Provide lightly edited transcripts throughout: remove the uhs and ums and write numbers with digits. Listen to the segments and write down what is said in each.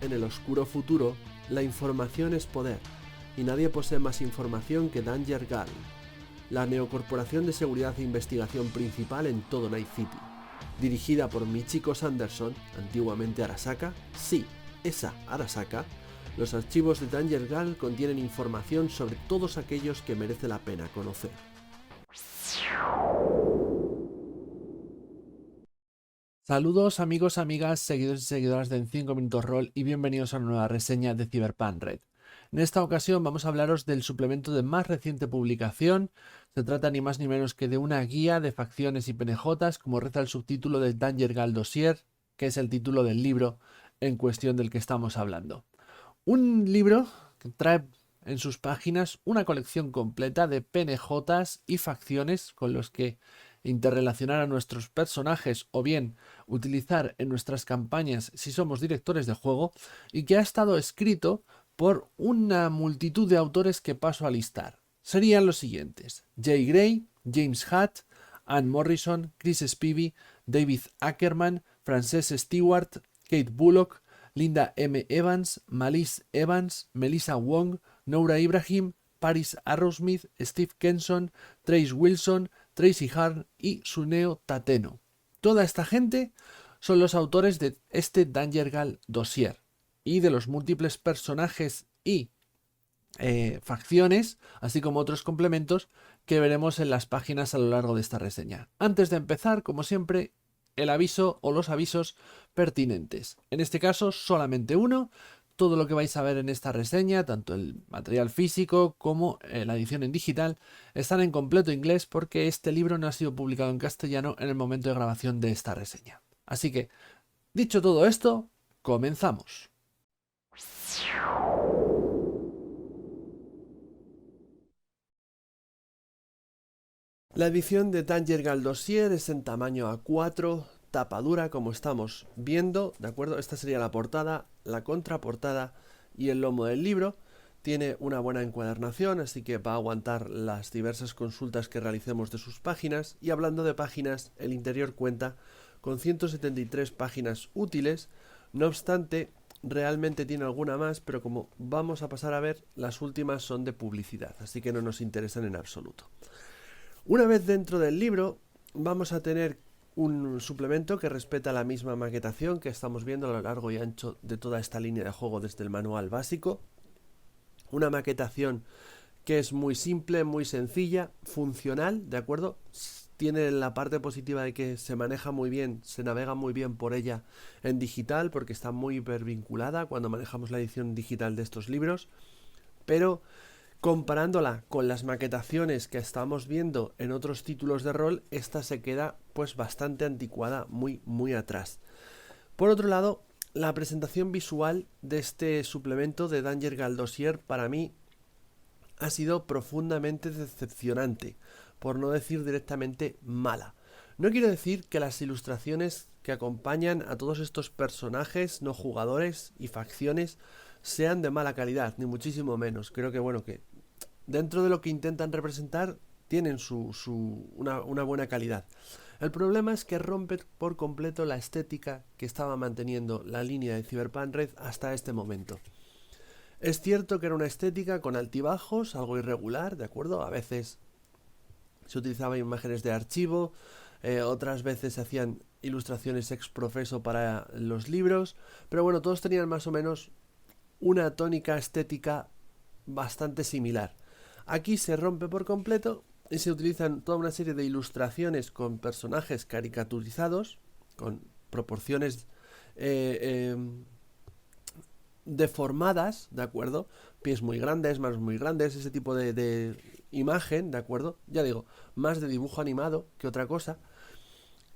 en el oscuro futuro, la información es poder, y nadie posee más información que Danger Gal, la neocorporación de seguridad e investigación principal en todo Night City. Dirigida por Michiko Sanderson, antiguamente Arasaka, sí, esa Arasaka, los archivos de Danger Gal contienen información sobre todos aquellos que merece la pena conocer. Saludos amigos, amigas, seguidores y seguidoras de En 5 Minutos Roll y bienvenidos a una nueva reseña de Cyberpunk Red. En esta ocasión vamos a hablaros del suplemento de más reciente publicación. Se trata ni más ni menos que de una guía de facciones y PNJs, como reza el subtítulo del Danger Gal Dossier, que es el título del libro en cuestión del que estamos hablando. Un libro que trae en sus páginas una colección completa de PNJs y facciones con los que interrelacionar a nuestros personajes o bien utilizar en nuestras campañas si somos directores de juego, y que ha estado escrito por una multitud de autores que paso a listar. Serían los siguientes: Jay Gray, James Hutt, Anne Morrison, Chris Spivey, David Ackerman, Frances Stewart, Kate Bullock, Linda M. Evans, Malice Evans, Melissa Wong, Noura Ibrahim, Paris Arrowsmith, Steve Kenson, Trace Wilson, Tracy Harn y Suneo Tateno. Toda esta gente son los autores de este Danger Gal Dossier y de los múltiples personajes y facciones, así como otros complementos que veremos en las páginas a lo largo de esta reseña. Antes de empezar, como siempre, el aviso o los avisos pertinentes. En este caso, solamente uno. Todo lo que vais a ver en esta reseña, tanto el material físico como la edición en digital, están en completo inglés porque este libro no ha sido publicado en castellano en el momento de grabación de esta reseña. Así que, dicho todo esto, comenzamos. La edición de Danger Gal Dossier es en tamaño A4, tapa dura, como estamos viendo, ¿de acuerdo? Esta sería la portada, la contraportada y el lomo del libro. Tiene una buena encuadernación, así que va a aguantar las diversas consultas que realicemos de sus páginas. Y hablando de páginas, el interior cuenta con 173 páginas útiles. No obstante, realmente tiene alguna más, pero como vamos a pasar a ver, las últimas son de publicidad, así que no nos interesan en absoluto. Una vez dentro del libro, vamos a tener un suplemento que respeta la misma maquetación que estamos viendo a lo largo y ancho de toda esta línea de juego desde el manual básico. Una maquetación que es muy simple, muy sencilla, funcional, ¿de acuerdo? Tiene la parte positiva de que se maneja muy bien, se navega muy bien por ella en digital, porque está muy hipervinculada cuando manejamos la edición digital de estos libros, pero comparándola con las maquetaciones que estamos viendo en otros títulos de rol, esta se queda pues bastante anticuada, muy atrás. Por otro lado, la presentación visual de este suplemento de Danger Gal Dossier para mí ha sido profundamente decepcionante, por no decir directamente mala. No quiero decir que las ilustraciones que acompañan a todos estos personajes no jugadores y facciones sean de mala calidad, ni muchísimo menos. Creo que dentro de lo que intentan representar tienen una buena calidad. El problema es que rompe por completo la estética que estaba manteniendo la línea de Cyberpunk Red hasta este momento. Es cierto que era una estética con altibajos, algo irregular, ¿de acuerdo? A veces se utilizaban imágenes de archivo, otras veces se hacían ilustraciones ex profeso para los libros, pero bueno, todos tenían más o menos una tónica estética bastante similar. Aquí se rompe por completo y se utilizan toda una serie de ilustraciones con personajes caricaturizados, con proporciones deformadas, ¿de acuerdo? Pies muy grandes, manos muy grandes, ese tipo de imagen, ¿de acuerdo? Ya digo, más de dibujo animado que otra cosa.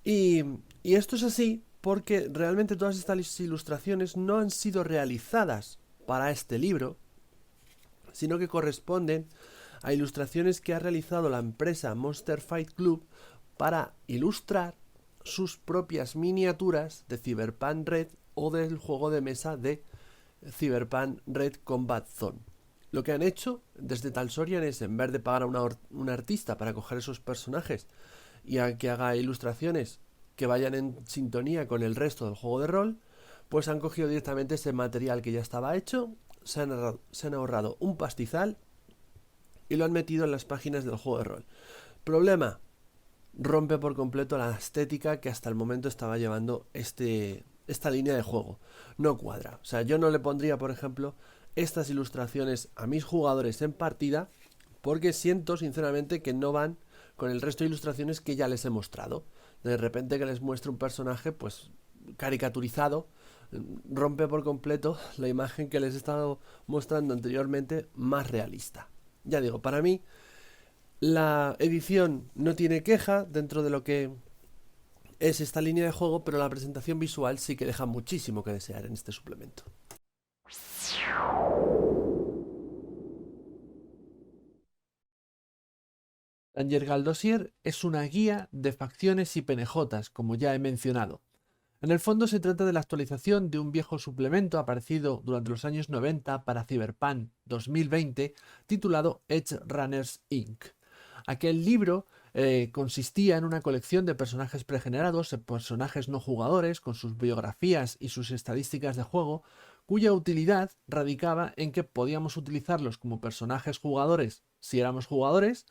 Y esto es así porque realmente todas estas ilustraciones no han sido realizadas para este libro, sino que corresponden a ilustraciones que ha realizado la empresa Monster Fight Club para ilustrar sus propias miniaturas de Cyberpunk Red o del juego de mesa de Cyberpunk Red Combat Zone. Lo que han hecho desde Talsorian es, en vez de pagar a un artista para coger esos personajes y a que haga ilustraciones que vayan en sintonía con el resto del juego de rol, pues han cogido directamente ese material que ya estaba hecho, se han ahorrado un pastizal y lo han metido en las páginas del juego de rol. Problema, rompe por completo la estética que hasta el momento estaba llevando esta línea de juego. No cuadra. O sea, yo no le pondría, por ejemplo, estas ilustraciones a mis jugadores en partida porque siento sinceramente que no van con el resto de ilustraciones que ya les he mostrado. De repente que les muestre un personaje pues caricaturizado rompe por completo la imagen que les he estado mostrando anteriormente más realista. Ya digo, para mí la edición no tiene queja dentro de lo que es esta línea de juego, pero la presentación visual sí que deja muchísimo que desear en este suplemento. Danger Dossier es una guía de facciones y PNJs, como ya he mencionado. En el fondo se trata de la actualización de un viejo suplemento aparecido durante los años 90 para Cyberpunk 2020 titulado Edge Runners Inc. Aquel libro consistía en una colección de personajes pregenerados, personajes no jugadores, con sus biografías y sus estadísticas de juego, cuya utilidad radicaba en que podíamos utilizarlos como personajes jugadores si éramos jugadores.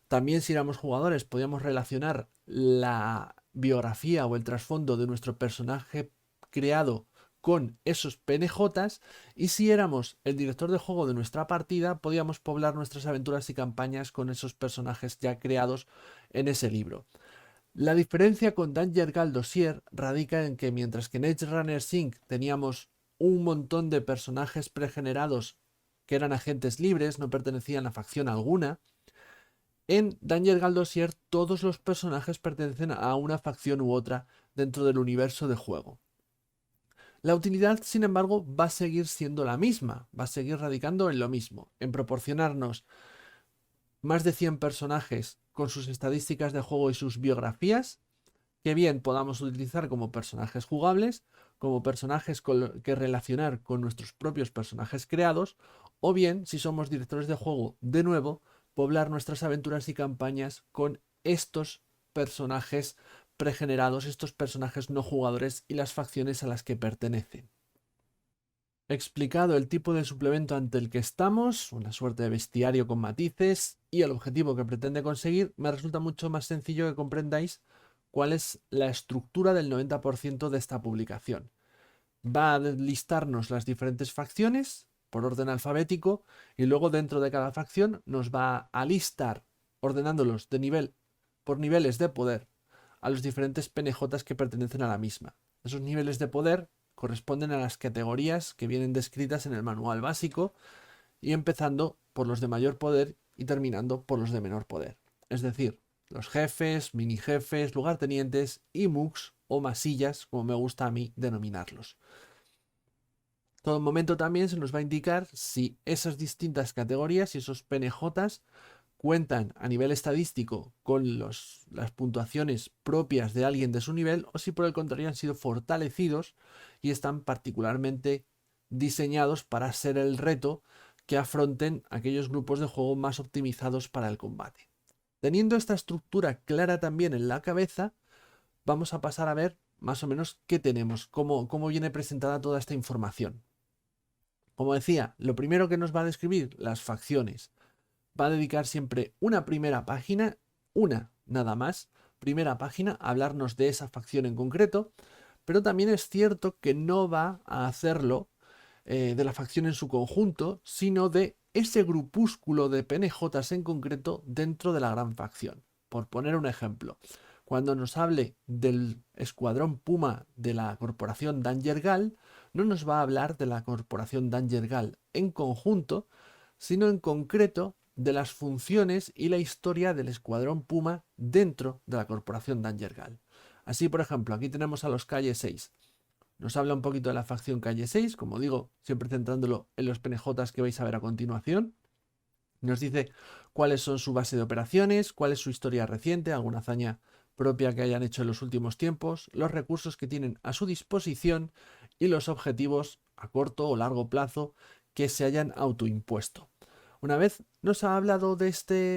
También si éramos jugadores podíamos relacionar la biografía o el trasfondo de nuestro personaje creado con esos PNJs, y si éramos el director de juego de nuestra partida podíamos poblar nuestras aventuras y campañas con esos personajes ya creados en ese libro. La diferencia con Danger Gal Dossier radica en que mientras que en Edge Runners Inc. teníamos un montón de personajes pregenerados que eran agentes libres, no pertenecían a facción alguna, en Danger Gal Dossier todos los personajes pertenecen a una facción u otra dentro del universo de juego. La utilidad, sin embargo, va a seguir siendo la misma, va a seguir radicando en lo mismo, en proporcionarnos más de 100 personajes con sus estadísticas de juego y sus biografías, que bien podamos utilizar como personajes jugables, como personajes que relacionar con nuestros propios personajes creados, o bien, si somos directores de juego, de nuevo, poblar nuestras aventuras y campañas con estos personajes pregenerados, estos personajes no jugadores y las facciones a las que pertenecen. Explicado el tipo de suplemento ante el que estamos, una suerte de bestiario con matices y el objetivo que pretende conseguir, me resulta mucho más sencillo que comprendáis cuál es la estructura del 90% de esta publicación. Va a listarnos las diferentes facciones por orden alfabético y luego dentro de cada facción nos va a listar, ordenándolos de nivel por niveles de poder, a los diferentes PNJs que pertenecen a la misma. Esos niveles de poder corresponden a las categorías que vienen descritas en el manual básico, y empezando por los de mayor poder y terminando por los de menor poder. Es decir, los jefes, mini jefes, lugartenientes y mugs o masillas, como me gusta a mí denominarlos. Todo momento también se nos va a indicar si esas distintas categorías y esos PNJs cuentan a nivel estadístico con las puntuaciones propias de alguien de su nivel, o si por el contrario han sido fortalecidos y están particularmente diseñados para ser el reto que afronten aquellos grupos de juego más optimizados para el combate. Teniendo esta estructura clara también en la cabeza, vamos a pasar a ver más o menos qué tenemos, cómo viene presentada toda esta información. Como decía, lo primero que nos va a describir las facciones. Va a dedicar siempre una primera página, una nada más, primera página, a hablarnos de esa facción en concreto, pero también es cierto que no va a hacerlo de la facción en su conjunto, sino de ese grupúsculo de PNJs en concreto dentro de la gran facción. Por poner un ejemplo, cuando nos hable del escuadrón Puma de la corporación Danger Gal, no nos va a hablar de la corporación Danger Gal en conjunto, sino en concreto de las funciones y la historia del escuadrón Puma dentro de la corporación Danger Gal. Así, por ejemplo, aquí tenemos a los Calle 6. Nos habla un poquito de la facción Calle 6, como digo, siempre centrándolo en los PNJs que vais a ver a continuación. Nos dice cuáles son su base de operaciones, cuál es su historia reciente, alguna hazaña propia que hayan hecho en los últimos tiempos, los recursos que tienen a su disposición y los objetivos a corto o largo plazo que se hayan autoimpuesto. Una vez nos ha hablado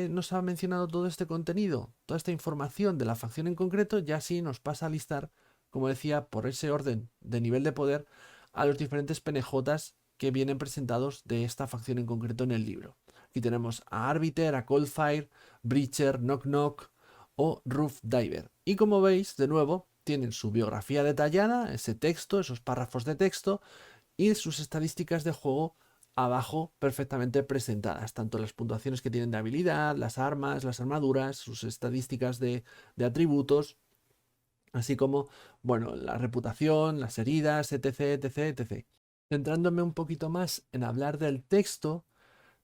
nos ha mencionado todo este contenido, toda esta información de la facción en concreto, ya sí nos pasa a listar como decía, por ese orden de nivel de poder a los diferentes PNJs que vienen presentados de esta facción en concreto en el libro. Aquí tenemos a Arbiter, a Coldfire, Breacher, Knock Knock o Roof Diver. Y como veis, de nuevo, tienen su biografía detallada, ese texto, esos párrafos de texto y sus estadísticas de juego abajo perfectamente presentadas, tanto las puntuaciones que tienen de habilidad, las armas, las armaduras, sus estadísticas de atributos, así como, bueno, la reputación, las heridas, etc, etc, etc. Centrándome un poquito más en hablar del texto,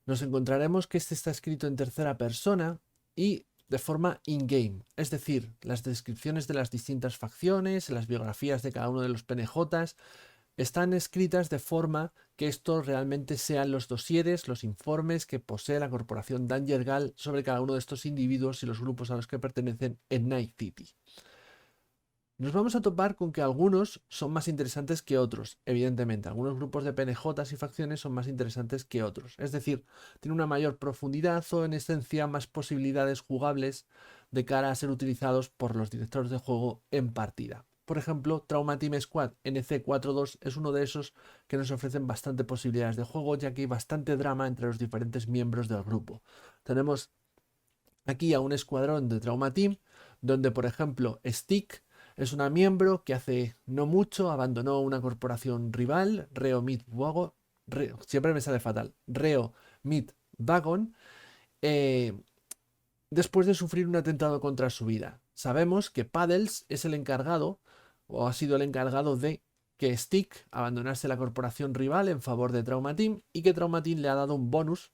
nos encontraremos que este está escrito en tercera persona y de forma in-game, es decir, las descripciones de las distintas facciones, las biografías de cada uno de los PNJs, están escritas de forma que estos realmente sean los dosieres, los informes que posee la corporación Danger sobre cada uno de estos individuos y los grupos a los que pertenecen en Night City. Nos vamos a topar con que algunos son más interesantes que otros, evidentemente. Algunos grupos de PNJs y facciones son más interesantes que otros. Es decir, tiene una mayor profundidad o en esencia más posibilidades jugables de cara a ser utilizados por los directores de juego en partida. Por ejemplo, Trauma Team Squad NC42 es uno de esos que nos ofrecen bastante posibilidades de juego, ya que hay bastante drama entre los diferentes miembros del grupo. Tenemos aquí a un escuadrón de Trauma Team, donde por ejemplo Stick es una miembro que hace no mucho abandonó una corporación rival, siempre me sale fatal, Reo Mid Wagon, después de sufrir un atentado contra su vida. Sabemos que Paddles es el encargado, o ha sido el encargado de que Stick abandonase la corporación rival en favor de Trauma Team y que Trauma Team le ha dado un bonus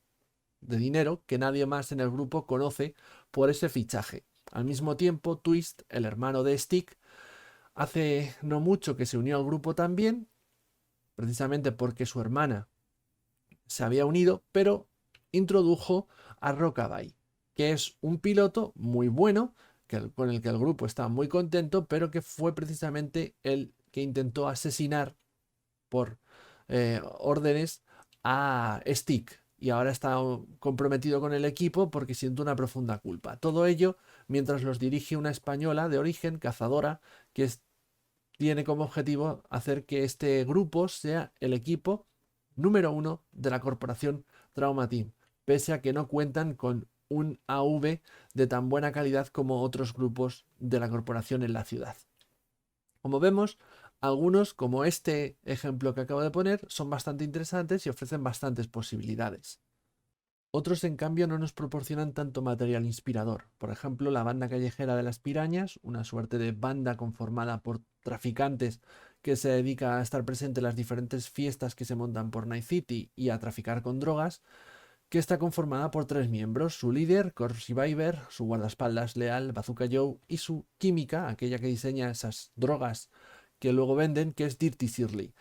de dinero que nadie más en el grupo conoce por ese fichaje. Al mismo tiempo, Twist, el hermano de Stick, hace no mucho que se unió al grupo también, precisamente porque su hermana se había unido, pero introdujo a Rockabye, que es un piloto muy bueno, con el que el grupo está muy contento, pero que fue precisamente el que intentó asesinar por órdenes a Stick. Y ahora está comprometido con el equipo porque siente una profunda culpa. Todo ello mientras los dirige una española de origen, cazadora, que tiene como objetivo hacer que este grupo sea el equipo número 1 de la corporación Trauma Team, pese a que no cuentan con un AV de tan buena calidad como otros grupos de la corporación en la ciudad. Como vemos, algunos, como este ejemplo que acabo de poner, son bastante interesantes y ofrecen bastantes posibilidades. Otros, en cambio, no nos proporcionan tanto material inspirador. Por ejemplo, la banda callejera de las pirañas, una suerte de banda conformada por traficantes que se dedica a estar presente en las diferentes fiestas que se montan por Night City y a traficar con drogas, que está conformada por 3 miembros, su líder, Corpse Viver, su guardaespaldas leal, Bazooka Joe, y su química, aquella que diseña esas drogas que luego venden, que es Dirty Shirley.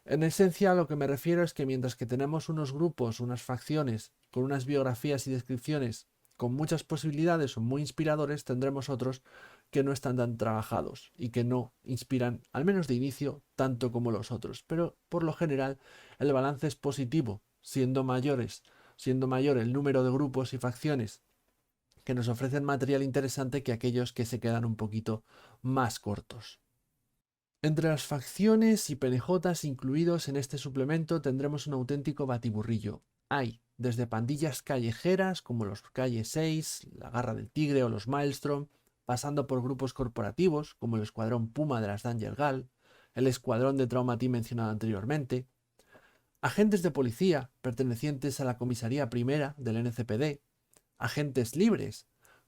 En esencia, a lo que me refiero es que mientras que tenemos unos grupos, unas facciones, con unas biografías y descripciones con muchas posibilidades o muy inspiradores, tendremos otros que no están tan trabajados y que no inspiran, al menos de inicio, tanto como los otros. Pero por lo general el balance es positivo, siendo mayor el número de grupos y facciones que nos ofrecen material interesante que aquellos que se quedan un poquito más cortos. Entre las facciones y PNJs incluidos en este suplemento tendremos un auténtico batiburrillo. Hay desde pandillas callejeras como los Calle 6, la Garra del Tigre o los Maelstrom, pasando por grupos corporativos como el Escuadrón Puma de las Danger Gal, el Escuadrón de Trauma Team mencionado anteriormente, agentes de policía pertenecientes a la Comisaría Primera del NCPD, agentes libres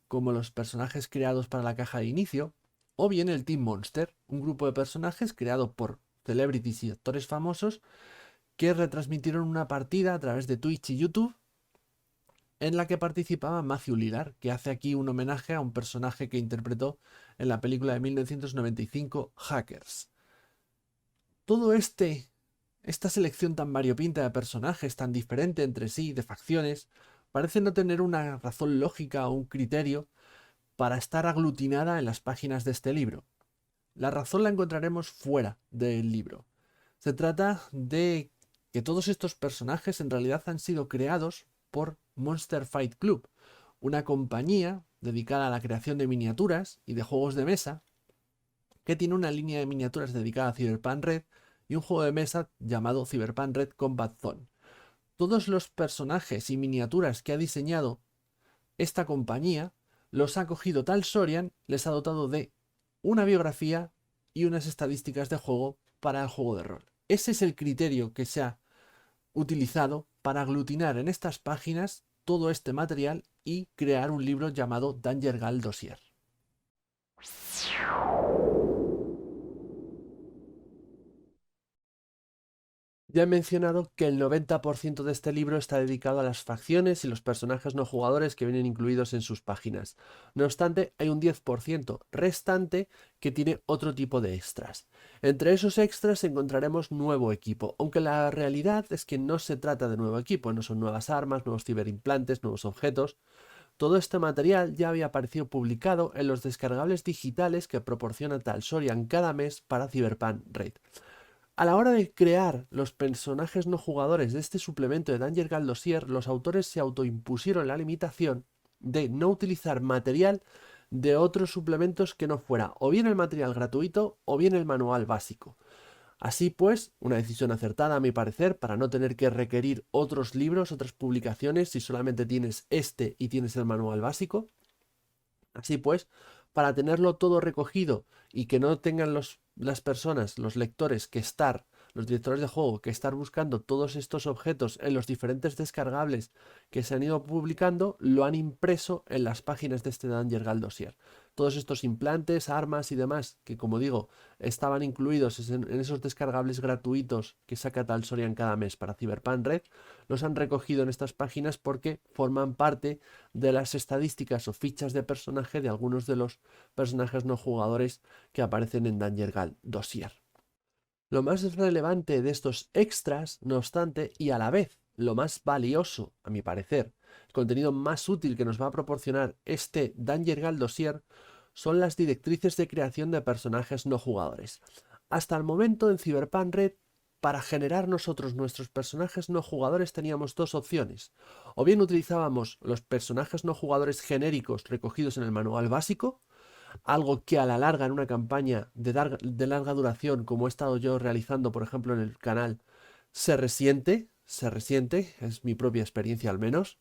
como los personajes creados para la caja de inicio, o bien el Team Monster, un grupo de personajes creado por celebrities y actores famosos que retransmitieron una partida a través de Twitch y YouTube en la que participaba Matthew Lillard, que hace aquí un homenaje a un personaje que interpretó en la película de 1995 Hackers. Todo esta selección tan variopinta de personajes, tan diferente entre sí, de facciones, parece no tener una razón lógica o un criterio para estar aglutinada en las páginas de este libro. La razón la encontraremos fuera del libro. Se trata de que todos estos personajes en realidad han sido creados por Monster Fight Club, una compañía dedicada a la creación de miniaturas y de juegos de mesa que tiene una línea de miniaturas dedicada a Cyberpunk Red y un juego de mesa llamado Cyberpunk Red Combat Zone. Todos los personajes y miniaturas que ha diseñado esta compañía los ha cogido Tal Sorian, les ha dotado de una biografía y unas estadísticas de juego para el juego de rol. Ese es el criterio que se ha utilizado para aglutinar en estas páginas todo este material y crear un libro llamado Dangergal Dossier. Ya he mencionado que el 90% de este libro está dedicado a las facciones y los personajes no jugadores que vienen incluidos en sus páginas. No obstante, hay un 10% restante que tiene otro tipo de extras. Entre esos extras encontraremos nuevo equipo, aunque la realidad es que no se trata de nuevo equipo, no son nuevas armas, nuevos ciberimplantes, nuevos objetos. Todo este material ya había aparecido publicado en los descargables digitales que proporciona Tal Sorian cada mes para Cyberpunk Raid. A la hora de crear los personajes no jugadores de este suplemento de Dangergal Dossier, los autores se autoimpusieron la limitación de no utilizar material de otros suplementos que no fuera o bien el material gratuito o bien el manual básico. Así pues, una decisión acertada a mi parecer para no tener que requerir otros libros, otras publicaciones si solamente tienes este y tienes el manual básico. Así pues, para tenerlo todo recogido y que no tengan las personas, los lectores los directores de juego, que estar buscando todos estos objetos en los diferentes descargables que se han ido publicando, lo han impreso en las páginas de este Dangergal Dossier. Todos estos implantes, armas y demás, que como digo, estaban incluidos en esos descargables gratuitos que saca Tal Sorian cada mes para Cyberpunk Red, los han recogido en estas páginas porque forman parte de las estadísticas o fichas de personaje de algunos de los personajes no jugadores que aparecen en Dangergal Dossier. Lo más relevante de estos extras, no obstante, y a la vez lo más valioso, a mi parecer, el contenido más útil que nos va a proporcionar este Dangergal Dossier, son las directrices de creación de personajes no jugadores. Hasta el momento en Cyberpunk Red, para generar nosotros nuestros personajes no jugadores teníamos dos opciones. O bien utilizábamos los personajes no jugadores genéricos recogidos en el manual básico, algo que a la larga en una campaña de larga duración, como he estado yo realizando, por ejemplo, en el canal, se resiente, es mi propia experiencia al menos.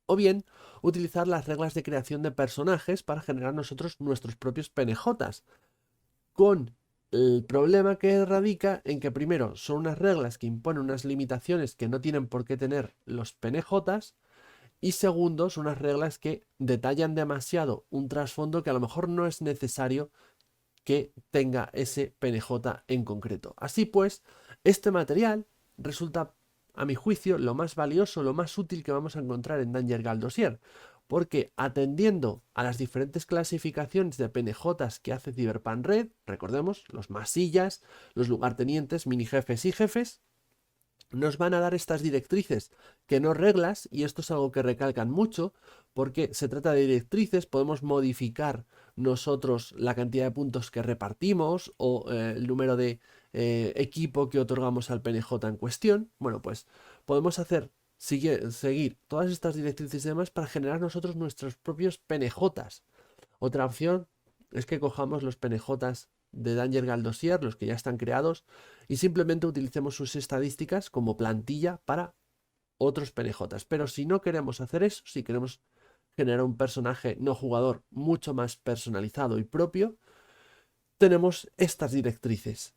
O bien, utilizar las reglas de creación de personajes para generar nosotros nuestros propios PNJs, con el problema que radica en que primero son unas reglas que imponen unas limitaciones que no tienen por qué tener los PNJs, y segundo, son unas reglas que detallan demasiado un trasfondo que a lo mejor no es necesario que tenga ese PNJ en concreto. Así pues, este material resulta, a mi juicio, lo más valioso, lo más útil que vamos a encontrar en Dangergal Dossier, porque atendiendo a las diferentes clasificaciones de PNJs que hace Cyberpunk Red, recordemos, los masillas, los lugartenientes, mini jefes y jefes, nos van a dar estas directrices, que no reglas, y esto es algo que recalcan mucho, porque se trata de directrices, podemos modificar nosotros la cantidad de puntos que repartimos o el número de equipo que otorgamos al PNJ en cuestión. Bueno, pues podemos seguir todas estas directrices y demás para generar nosotros nuestros propios PNJs. Otra opción es que cojamos los PNJs de Dangergal Dossier, los que ya están creados, y simplemente utilicemos sus estadísticas como plantilla para otros PNJs. Pero si no queremos hacer eso, si queremos generar un personaje no jugador mucho más personalizado y propio, tenemos estas directrices.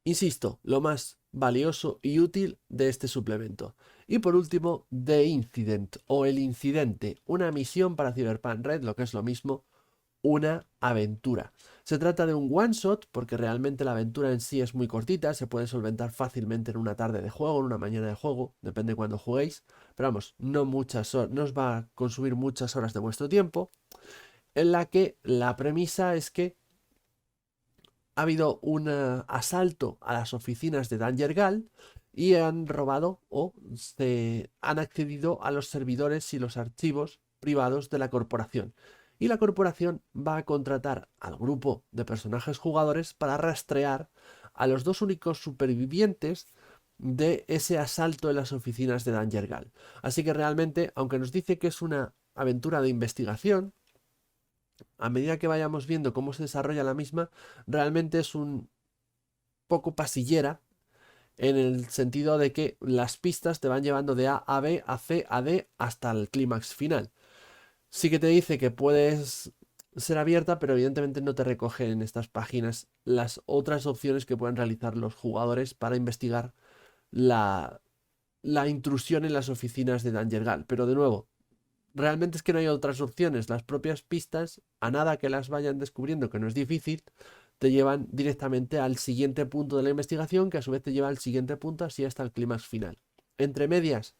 Insisto, lo más valioso y útil de este suplemento. Y por último, The Incident o El Incidente, una misión para Cyberpunk Red, lo que es lo mismo, una aventura. Se trata de un one shot porque realmente la aventura en sí es muy cortita, se puede solventar fácilmente en una tarde de juego, en una mañana de juego, depende de cuándo juguéis, pero vamos, no os va a consumir muchas horas de vuestro tiempo, en la que la premisa es que ha habido un asalto a las oficinas de Dangergal y han robado o se han accedido a los servidores y los archivos privados de la corporación. Y la corporación va a contratar al grupo de personajes jugadores para rastrear a los dos únicos supervivientes de ese asalto en las oficinas de Dangergal. Así que realmente, aunque nos dice que es una aventura de investigación, a medida que vayamos viendo cómo se desarrolla la misma, realmente es un poco pasillera en el sentido de que las pistas te van llevando de A a B, a C, a D hasta el clímax final. Sí que te dice que puedes ser abierta, pero evidentemente no te recoge en estas páginas las otras opciones que pueden realizar los jugadores para investigar la, la intrusión en las oficinas de Dangergal. Pero de nuevo, realmente es que no hay otras opciones. Las propias pistas, a nada que las vayan descubriendo, que no es difícil, te llevan directamente al siguiente punto de la investigación, que a su vez te lleva al siguiente punto, así hasta el clímax final. Entre medias,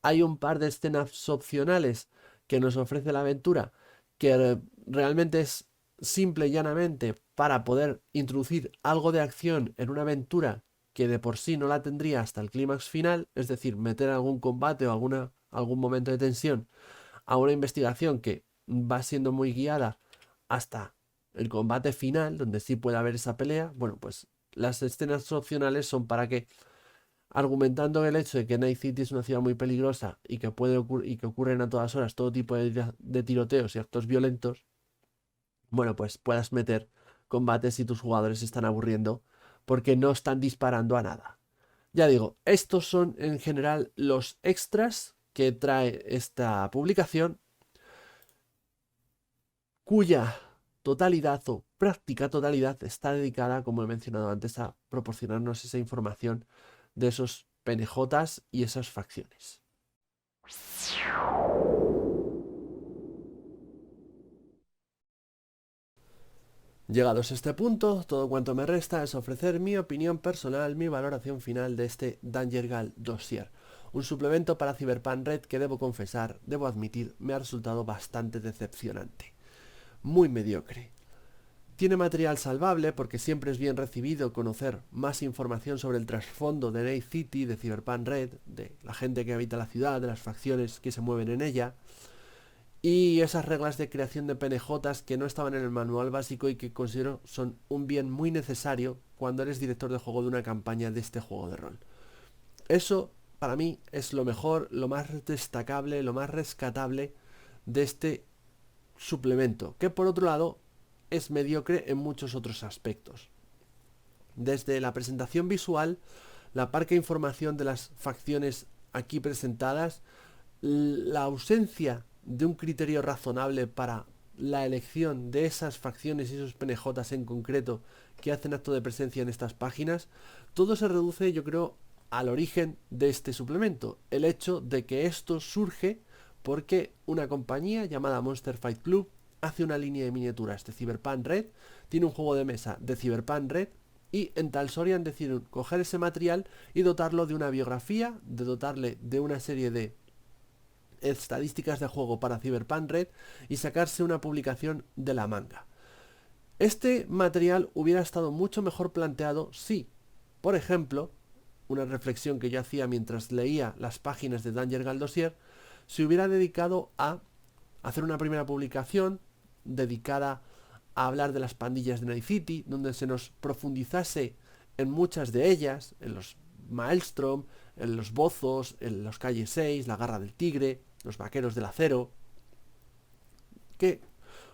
hay un par de escenas opcionales que nos ofrece la aventura, que realmente es simple y llanamente para poder introducir algo de acción en una aventura que de por sí no la tendría hasta el clímax final, es decir, meter algún combate o algún momento de tensión a una investigación que va siendo muy guiada hasta el combate final, donde sí puede haber esa pelea. Bueno, pues las escenas opcionales son para que, argumentando el hecho de que Night City es una ciudad muy peligrosa y que y que ocurren a todas horas todo tipo de tiroteos y actos violentos, bueno, pues puedas meter combates si tus jugadores se están aburriendo porque no están disparando a nada. Ya digo, estos son en general los extras que trae esta publicación, cuya totalidad o práctica totalidad está dedicada, como he mencionado antes, a proporcionarnos esa información de esos PNJs y esas facciones. Llegados a este punto, todo cuanto me resta es ofrecer mi opinión personal, mi valoración final de este Dangergal Dossier, un suplemento para Cyberpunk Red que debo admitir, me ha resultado bastante decepcionante. Muy mediocre. Tiene material salvable porque siempre es bien recibido conocer más información sobre el trasfondo de Night City, de Cyberpunk Red, de la gente que habita la ciudad, de las facciones que se mueven en ella, y esas reglas de creación de PNJs que no estaban en el manual básico y que considero son un bien muy necesario cuando eres director de juego de una campaña de este juego de rol. Eso, para mí, es lo mejor, lo más destacable, lo más rescatable de este suplemento, que por otro lado es mediocre en muchos otros aspectos. Desde la presentación visual, la parca información de las facciones aquí presentadas, la ausencia de un criterio razonable para la elección de esas facciones y esos PNJs en concreto que hacen acto de presencia en estas páginas, todo se reduce, yo creo, al origen de este suplemento. El hecho de que esto surge porque una compañía llamada Monster Fight Club hace una línea de miniaturas de Cyberpunk Red, tiene un juego de mesa de Cyberpunk Red y en Talsorian decidieron coger ese material y dotarlo de una biografía, de dotarle de una serie de estadísticas de juego para Cyberpunk Red y sacarse una publicación de la manga. Este material hubiera estado mucho mejor planteado si, por ejemplo, una reflexión que yo hacía mientras leía las páginas de Dangergal Dossier, se hubiera dedicado a hacer una primera publicación dedicada a hablar de las pandillas de Night City, donde se nos profundizase en muchas de ellas, en los Maelstrom, en los Bozos, en los Calle 6, la Garra del Tigre, los Vaqueros del Acero, que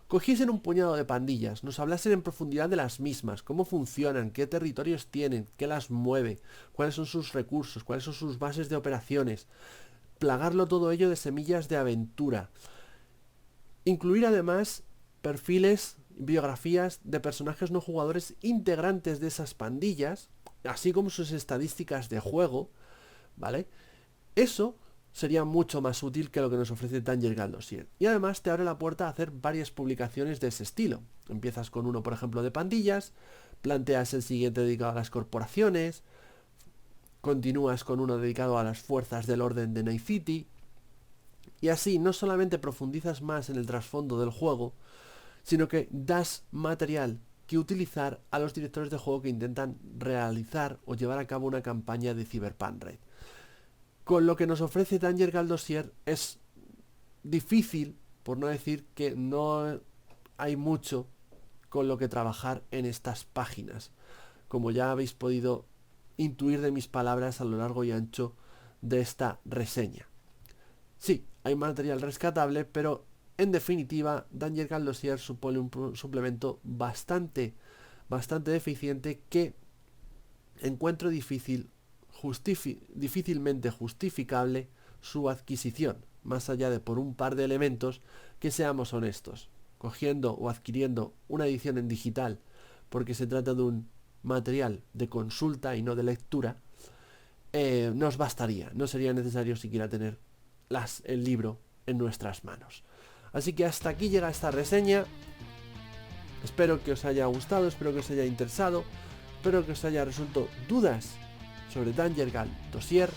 cogiesen un puñado de pandillas, nos hablasen en profundidad de las mismas, cómo funcionan, qué territorios tienen, qué las mueve, cuáles son sus recursos, cuáles son sus bases de operaciones, plagarlo todo ello de semillas de aventura. Incluir además perfiles, biografías de personajes no jugadores integrantes de esas pandillas, así como sus estadísticas de juego, ¿vale? Eso sería mucho más útil que lo que nos ofrece Dangergal Dossier. Y además te abre la puerta a hacer varias publicaciones de ese estilo. Empiezas con uno, por ejemplo, de pandillas, planteas el siguiente dedicado a las corporaciones, continúas con uno dedicado a las fuerzas del orden de Night City, y así no solamente profundizas más en el trasfondo del juego, sino que das material que utilizar a los directores de juego que intentan realizar o llevar a cabo una campaña de Cyberpunk Red. Con lo que nos ofrece Dangergal Dossier es difícil, por no decir que no hay mucho con lo que trabajar en estas páginas, como ya habéis podido intuir de mis palabras a lo largo y ancho de esta reseña. Sí, hay material rescatable, pero En definitiva, Danger Gal Dossier supone un suplemento bastante deficiente que encuentro difícilmente justificable su adquisición, más allá de por un par de elementos que, seamos honestos, cogiendo o adquiriendo una edición en digital porque se trata de un material de consulta y no de lectura, nos bastaría, no sería necesario siquiera tener el libro en nuestras manos. Así que hasta aquí llega esta reseña. Espero que os haya gustado, espero que os haya interesado, espero que os haya resuelto dudas sobre Danger Gal Dossier.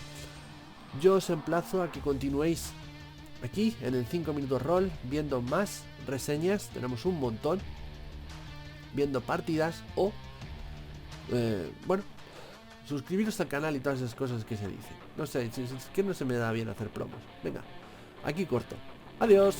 Yo os emplazo a que continuéis aquí en el 5 minutos roll viendo más reseñas, tenemos un montón, viendo partidas o bueno, suscribiros al canal y todas esas cosas que se dicen. No sé, es que no se me da bien hacer promos. Venga, aquí corto. Adiós.